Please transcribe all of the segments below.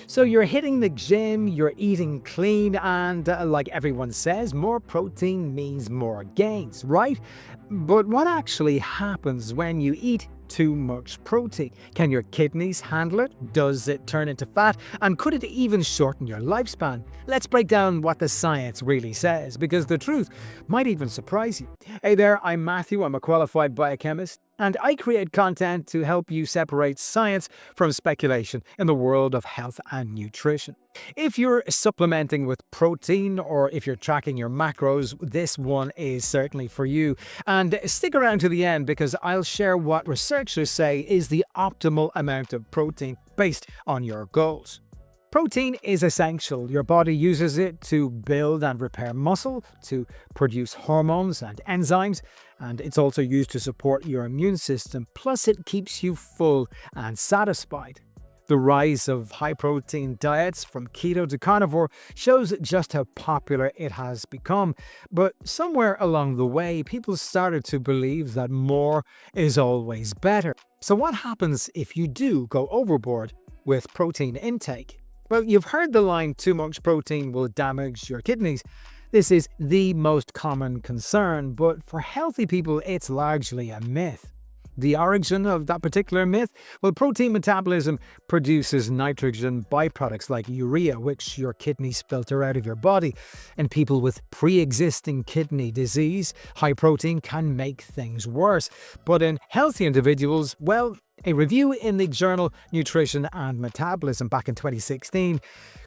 So you're hitting the gym, you're eating clean, and like everyone says, more protein means more gains, right? But what actually happens when you eat too much protein? Can your kidneys handle it? Does it turn into fat? And could it even shorten your lifespan? Let's break down what the science really says, because the truth might even surprise you. Hey there, I'm Matthew, I'm a qualified biochemist, and I create content to help you separate science from speculation in the world of health and nutrition. If you're supplementing with protein or if you're tracking your macros, this one is certainly for you. And stick around to the end because I'll share what researchers say is the optimal amount of protein based on your goals. Protein is essential. Your body uses it to build and repair muscle, to produce hormones and enzymes, and it's also used to support your immune system. Plus, it keeps you full and satisfied. The rise of high-protein diets from keto to carnivore shows just how popular it has become. But somewhere along the way, people started to believe that more is always better. So what happens if you do go overboard with protein intake? Well, you've heard the line, too much protein will damage your kidneys. This is the most common concern, but for healthy people, it's largely a myth. The origin of that particular myth? Well, protein metabolism produces nitrogen byproducts like urea, which your kidneys filter out of your body. In people with pre-existing kidney disease, high protein can make things worse. But in healthy individuals, well, a review in the journal Nutrition and Metabolism back in 2016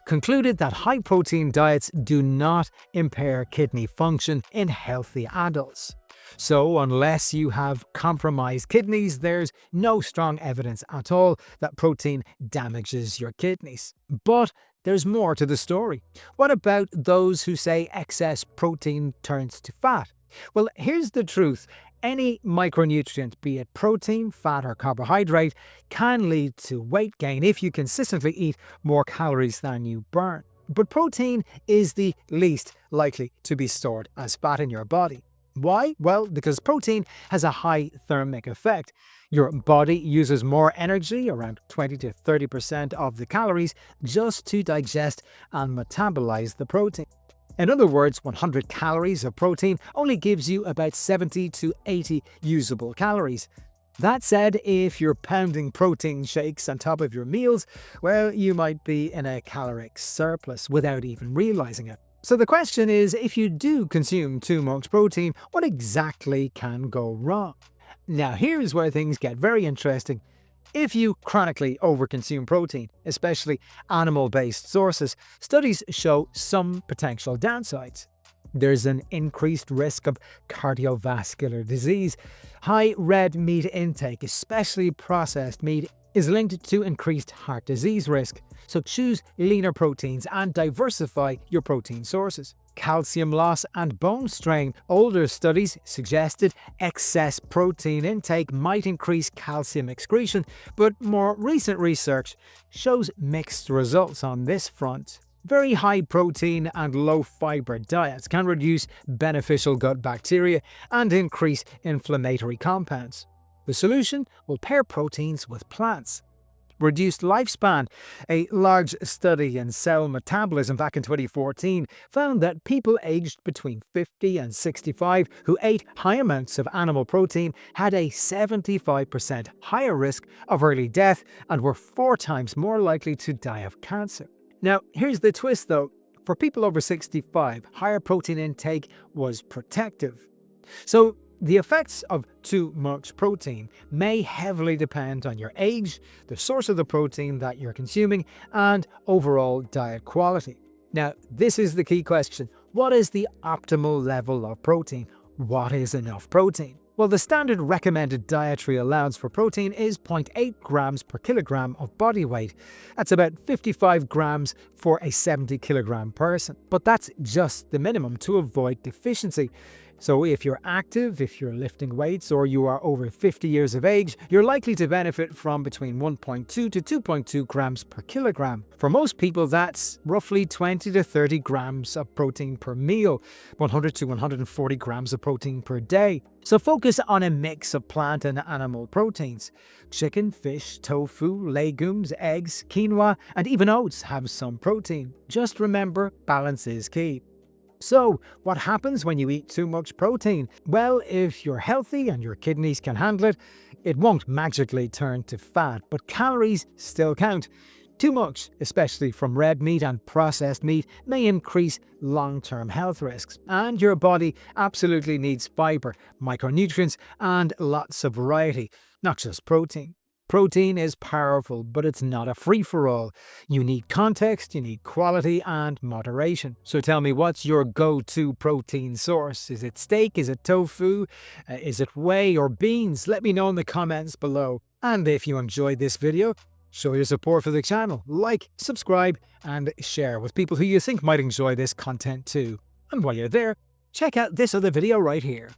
concluded that high-protein diets do not impair kidney function in healthy adults. So, unless you have compromised kidneys, there's no strong evidence at all that protein damages your kidneys. But there's more to the story. What about those who say excess protein turns to fat? Well, here's the truth. Any micronutrient, be it protein, fat, or carbohydrate, can lead to weight gain if you consistently eat more calories than you burn. But protein is the least likely to be stored as fat in your body. Why? Well, because protein has a high thermic effect. Your body uses more energy, around 20 to 30% of the calories, just to digest and metabolize the protein. In other words, 100 calories of protein only gives you about 70 to 80 usable calories. That said, if you're pounding protein shakes on top of your meals, well, you might be in a caloric surplus without even realizing it. So the question is, if you do consume too much protein, what exactly can go wrong? Now here's where things get very interesting. If you chronically overconsume protein, especially animal-based sources, studies show some potential downsides. There's an increased risk of cardiovascular disease. High red meat intake, especially processed meat, is linked to increased heart disease risk. So choose leaner proteins and diversify your protein sources. Calcium loss and bone strain. Older studies suggested excess protein intake might increase calcium excretion, but more recent research shows mixed results on this front. Very high protein and low fiber diets can reduce beneficial gut bacteria and increase inflammatory compounds. The solution? Will pair proteins with plants. Reduced lifespan. A large study in cell metabolism back in 2014 found that people aged between 50 and 65 who ate high amounts of animal protein had a 75% higher risk of early death and were 4 times more likely to die of cancer. Now, here's the twist though. For people over 65, higher protein intake was protective. So, the effects of too much protein may heavily depend on your age, the source of the protein that you're consuming, and overall diet quality. Now, this is the key question. What is the optimal level of protein? What is enough protein? Well, the standard recommended dietary allowance for protein is 0.8 grams per kilogram of body weight. That's about 55 grams for a 70 kilogram person. But that's just the minimum to avoid deficiency. So if you're active, if you're lifting weights, or you are over 50 years of age, you're likely to benefit from between 1.2 to 2.2 grams per kilogram. For most people, that's roughly 20 to 30 grams of protein per meal, 100 to 140 grams of protein per day. So focus on a mix of plant and animal proteins. Chicken, fish, tofu, legumes, eggs, quinoa, and even oats have some protein. Just remember, balance is key. So, what happens when you eat too much protein? Well, if you're healthy and your kidneys can handle it, it won't magically turn to fat, but calories still count. Too much, especially from red meat and processed meat, may increase long-term health risks. And your body absolutely needs fiber, micronutrients, and lots of variety, not just protein. Protein is powerful, but it's not a free-for-all. You need context, you need quality, and moderation. So tell me, what's your go-to protein source? Is it steak? Is it tofu? Is it whey or beans? Let me know in the comments below. And if you enjoyed this video, show your support for the channel. Like, subscribe, and share with people who you think might enjoy this content too. And while you're there, check out this other video right here.